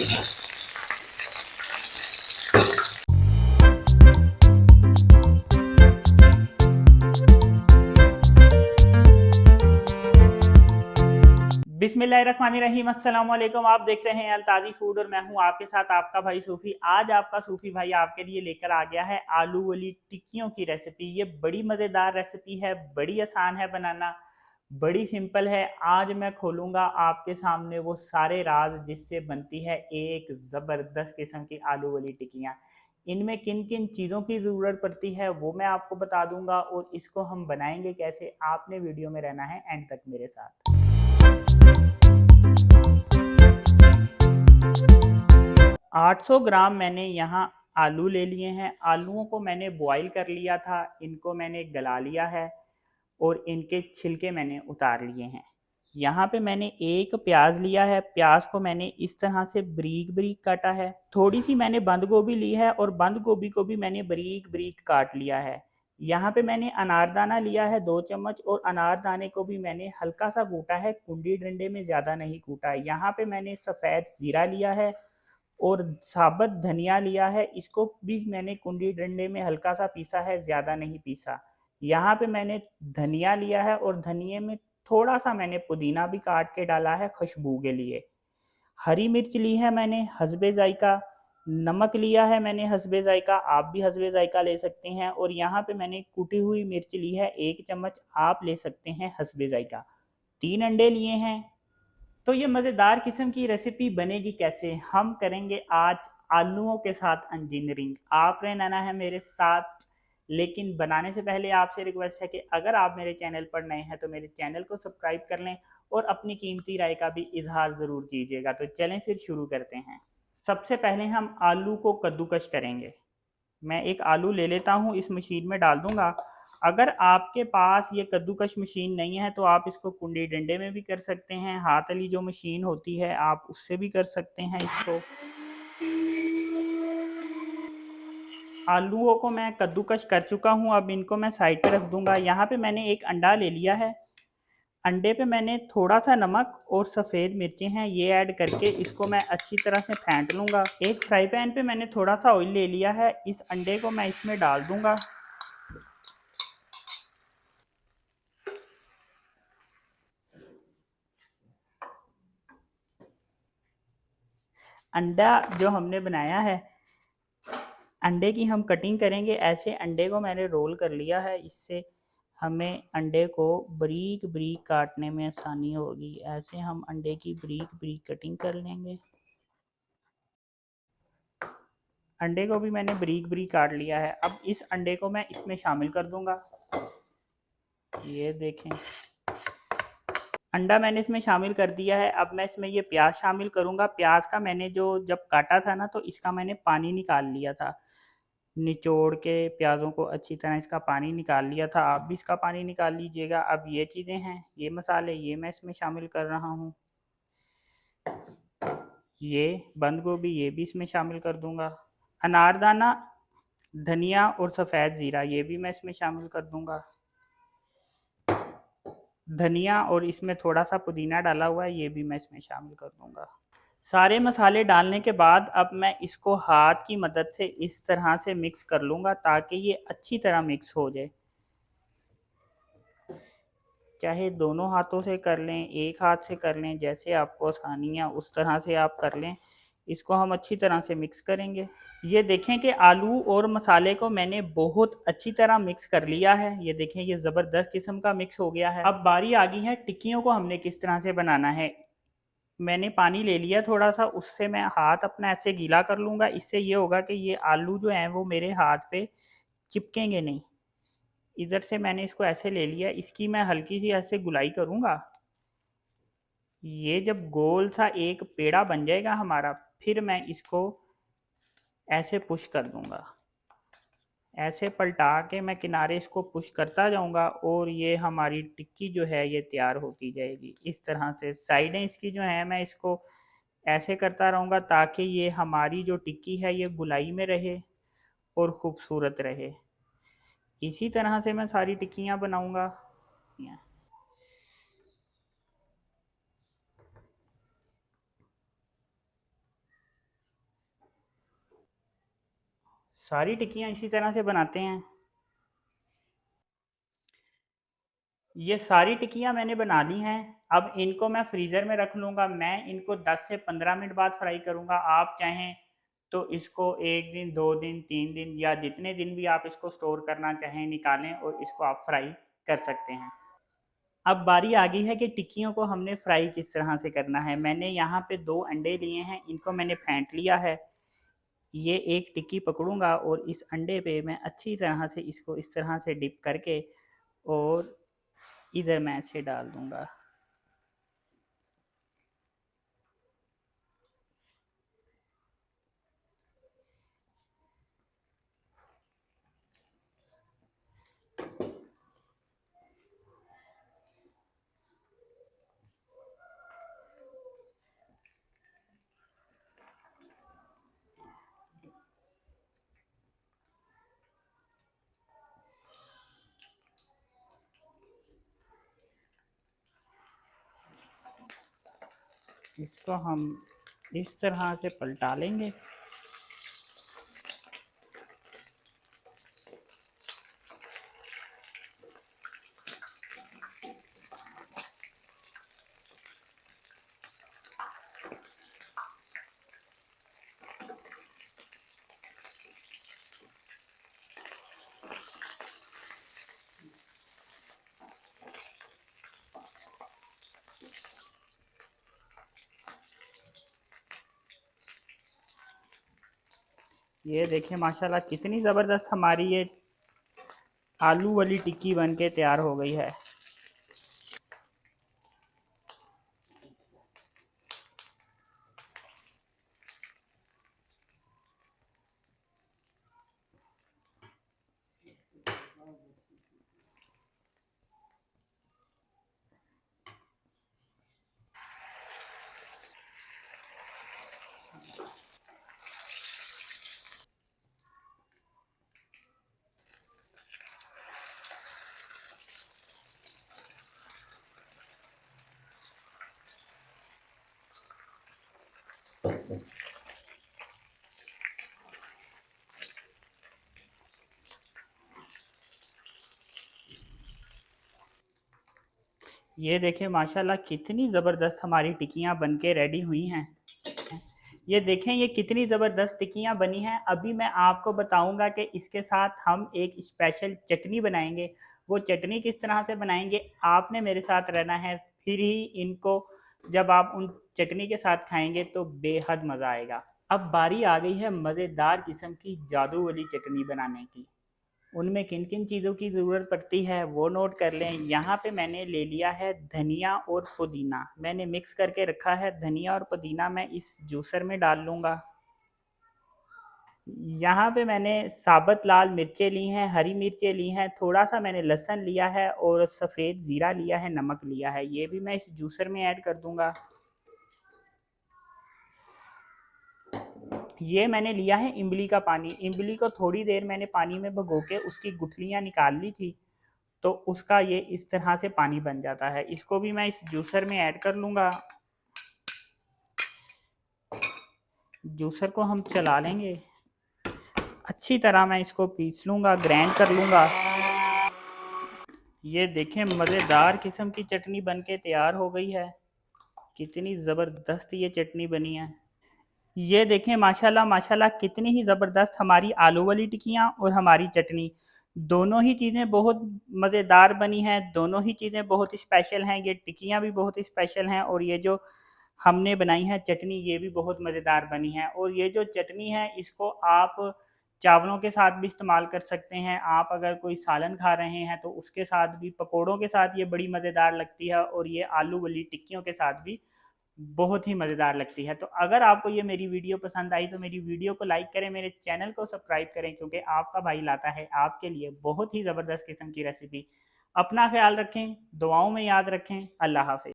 बिस्मिल्लाहिर्रहमानिर्रहीम, अस्सलाम वालेकुम। आप देख रहे हैं अलताजी फूड और मैं हूं आपके साथ आपका भाई सूफी। आज आपका सूफी भाई आपके लिए लेकर आ गया है आलू वाली टिक्कियों की रेसिपी। ये बड़ी मज़ेदार रेसिपी है, बड़ी आसान है बनाना, बड़ी सिंपल है। आज मैं खोलूंगा आपके सामने वो सारे राज जिससे बनती है एक ज़बरदस्त किस्म की आलू वाली टिक्कियाँ। इनमें किन किन चीज़ों की ज़रूरत पड़ती है वो मैं आपको बता दूंगा, और इसको हम बनाएंगे कैसे। आपने वीडियो में रहना है एंड तक मेरे साथ। 800 ग्राम मैंने यहाँ आलू ले लिए हैं। आलूओं को मैंने बॉईल कर लिया था, इनको मैंने गला लिया है और इनके छिलके मैंने उतार लिए हैं। यहाँ पे मैंने एक प्याज लिया है, प्याज को मैंने इस तरह से बारीक बारीक काटा है। थोड़ी सी मैंने बंद गोभी ली है और बंद गोभी को भी मैंने बारीक बारीक काट लिया है। यहाँ पे मैंने अनारदाना लिया है 2 चम्मच, और अनारदाने को भी मैंने हल्का सा कूटा है, कुंडी डंडे में ज़्यादा नहीं कूटा है। यहाँ पे मैंने सफ़ेद ज़ीरा लिया है और साबुत धनिया लिया है, इसको भी मैंने कुंडी डंडे में हल्का सा पीसा है, ज़्यादा नहीं पीसा। यहाँ पे मैंने धनिया लिया है और धनिये में थोड़ा सा मैंने पुदीना भी काट के डाला है खुशबू के लिए। हरी मिर्च ली है मैंने हस्बे जायका। नमक लिया है मैंने हस्बे जायका, आप भी हस्बे जायका ले सकते हैं। और यहाँ पे मैंने कुटी हुई मिर्च ली है 1 चम्मच, आप ले सकते हैं हस्बे जायका। 3 अंडे लिए हैं। तो ये मज़ेदार किस्म की रेसिपी बनेगी कैसे, हम करेंगे आज आलूओं के साथ इंजीनियरिंग। आपने रहना है मेरे साथ, लेकिन बनाने से पहले आपसे रिक्वेस्ट है कि अगर आप मेरे चैनल पर नए हैं तो मेरे चैनल को सब्सक्राइब कर लें और अपनी कीमती राय का भी इजहार ज़रूर कीजिएगा। तो चलें फिर शुरू करते हैं। सबसे पहले हम आलू को कद्दूकश करेंगे। मैं एक आलू ले लेता हूँ, इस मशीन में डाल दूंगा। अगर आपके पास ये कद्दूकश मशीन नहीं है तो आप इसको कुंडी डंडे में भी कर सकते हैं, हाथ वाली जो मशीन होती है आप उससे भी कर सकते हैं इसको। आलूओं को मैं कद्दूकश कर चुका हूँ, अब इनको मैं साइड पे रख दूंगा। यहाँ पे मैंने एक अंडा ले लिया है। अंडे पे मैंने थोड़ा सा नमक और सफ़ेद मिर्चें हैं, ये ऐड करके इसको मैं अच्छी तरह से फेंट लूँगा। एक फ्राई पैन पे मैंने थोड़ा सा ऑयल ले लिया है, इस अंडे को मैं इसमें डाल दूँगा। अंडा जो हमने बनाया है, अंडे की हम कटिंग करेंगे। ऐसे अंडे को मैंने रोल कर लिया है, इससे हमें अंडे को बारीक बारीक काटने में आसानी होगी। ऐसे हम अंडे की बारीक बारीक कटिंग कर लेंगे। अंडे को भी मैंने बारीक बारीक काट लिया है। अब इस अंडे को मैं इसमें शामिल कर दूंगा। ये देखें, अंडा मैंने इसमें शामिल कर दिया है। अब मैं इसमें ये प्याज शामिल करूंगा। प्याज का मैंने जो जब काटा था ना, तो इसका मैंने पानी निकाल लिया था, निचोड़ के प्याज़ों को अच्छी तरह इसका पानी निकाल लिया था। आप भी इसका पानी निकाल लीजिएगा। अब ये चीज़ें हैं, ये मसाले, ये मैं इसमें शामिल कर रहा हूँ। ये बंद गोभी, ये भी इसमें शामिल कर दूंगा। अनारदाना, धनिया और सफ़ेद ज़ीरा, ये भी मैं इसमें शामिल कर दूंगा। धनिया और इसमें थोड़ा सा पुदीना डाला हुआ है, ये भी मैं इसमें शामिल कर दूंगा। सारे मसाले डालने के बाद अब मैं इसको हाथ की मदद से इस तरह से मिक्स कर लूँगा ताकि ये अच्छी तरह मिक्स हो जाए। चाहे दोनों हाथों से कर लें, एक हाथ से कर लें, जैसे आपको आसानी है उस तरह से आप कर लें। इसको हम अच्छी तरह से मिक्स करेंगे। ये देखें कि आलू और मसाले को मैंने बहुत अच्छी तरह मिक्स कर लिया है। ये देखें, ये ज़बरदस्त किस्म का मिक्स हो गया है। अब बारी आ गई है टिक्कियों को हमने किस तरह से बनाना है। मैंने पानी ले लिया थोड़ा सा, उससे मैं हाथ अपना ऐसे गीला कर लूँगा। इससे ये होगा कि ये आलू जो हैं वो मेरे हाथ पे चिपकेंगे नहीं। इधर से मैंने इसको ऐसे ले लिया, इसकी मैं हल्की सी ऐसे गुलाई करूँगा। ये जब गोल सा एक पेड़ा बन जाएगा हमारा, फिर मैं इसको ऐसे पुश कर दूँगा। ऐसे पलटा के मैं किनारे इसको पुश करता जाऊंगा और ये हमारी टिक्की जो है ये तैयार होती जाएगी। इस तरह से साइडें इसकी जो है मैं इसको ऐसे करता रहूँगा ताकि ये हमारी जो टिक्की है ये गुलाई में रहे और ख़ूबसूरत रहे। इसी तरह से मैं सारी टिक्कियाँ बनाऊँगा। सारी टिक्कियाँ इसी तरह से बनाते हैं। ये सारी टिक्कियाँ मैंने बना ली हैं। अब इनको मैं फ्रीज़र में रख लूँगा। मैं इनको 10 से 15 मिनट बाद फ्राई करूँगा। आप चाहें तो इसको 1 दिन, 2 दिन, 3 दिन या जितने दिन भी आप इसको स्टोर करना चाहें निकालें और इसको आप फ्राई कर सकते हैं। अब बारी आ गई है कि टिक्कियों को हमने फ्राई किस तरह से करना है। मैंने यहाँ पे 2 अंडे लिए हैं, इनको मैंने फेंट लिया है। ये एक टिक्की पकड़ूँगा और इस अंडे पे मैं अच्छी तरह से इसको इस तरह से डिप करके और इधर मैं ऐसे डाल दूँगा। इसको हम इस तरह से पलटा लेंगे। ये देखिए माशाल्लाह कितनी ज़बरदस्त हमारी ये आलू वाली टिक्की बन के तैयार हो गई है। ये देखिए माशाल्लाह कितनी ज़बरदस्त हमारी टिक्कियाँ बन के रेडी हुई हैं। ये देखें ये कितनी ज़बरदस्त टिक्कियाँ बनी हैं। अभी मैं आपको बताऊंगा कि इसके साथ हम एक स्पेशल चटनी बनाएंगे। वो चटनी किस तरह से बनाएंगे आपने मेरे साथ रहना है, फिर ही इनको जब आप उन चटनी के साथ खाएंगे तो बेहद मज़ा आएगा। अब बारी आ गई है मज़ेदार किस्म की जादू वाली चटनी बनाने की। उनमें किन किन चीज़ों की ज़रूरत पड़ती है वो नोट कर लें। यहाँ पे मैंने ले लिया है धनिया और पुदीना, मैंने मिक्स करके रखा है। धनिया और पुदीना मैं इस जूसर में डाल लूँगा। यहाँ पे मैंने साबुत लाल मिर्चें ली हैं, हरी मिर्चें ली हैं, थोड़ा सा मैंने लहसुन लिया है और सफ़ेद ज़ीरा लिया है, नमक लिया है। ये भी मैं इस जूसर में ऐड कर दूँगा। ये मैंने लिया है इमली का पानी। इमली को थोड़ी देर मैंने पानी में भिगो के उसकी गुठलियाँ निकाल ली थी, तो उसका ये इस तरह से पानी बन जाता है। इसको भी मैं इस जूसर में ऐड कर लूँगा। जूसर को हम चला लेंगे, अच्छी तरह मैं इसको पीस लूँगा, ग्राइंड कर लूँगा। ये देखें मज़ेदार किस्म की चटनी बन के तैयार हो गई है। कितनी ज़बरदस्त ये चटनी बनी है। ये देखें माशाल्लाह माशाल्लाह कितनी ही ज़बरदस्त हमारी आलू वाली टिक्कियाँ और हमारी चटनी, दोनों ही चीज़ें बहुत मज़ेदार बनी हैं। दोनों ही चीज़ें बहुत स्पेशल हैं। ये टिक्कियाँ भी बहुत स्पेशल हैं और ये जो हमने बनाई है चटनी ये भी बहुत मज़ेदार बनी है। और ये जो चटनी है इसको आप चावलों के साथ भी इस्तेमाल कर सकते हैं। आप अगर कोई सालन खा रहे हैं तो उसके साथ भी, पकोड़ों के साथ ये बड़ी मज़ेदार लगती है और ये आलू वाली टिक्कियों के साथ भी बहुत ही मज़ेदार लगती है। तो अगर आपको ये मेरी वीडियो पसंद आई तो मेरी वीडियो को लाइक करें, मेरे चैनल को सब्सक्राइब करें, क्योंकि आपका भाई लाता है आपके लिए बहुत ही ज़बरदस्त किस्म की रेसिपी। अपना ख्याल रखें, दुआओं में याद रखें। अल्लाह हाफ़िज़।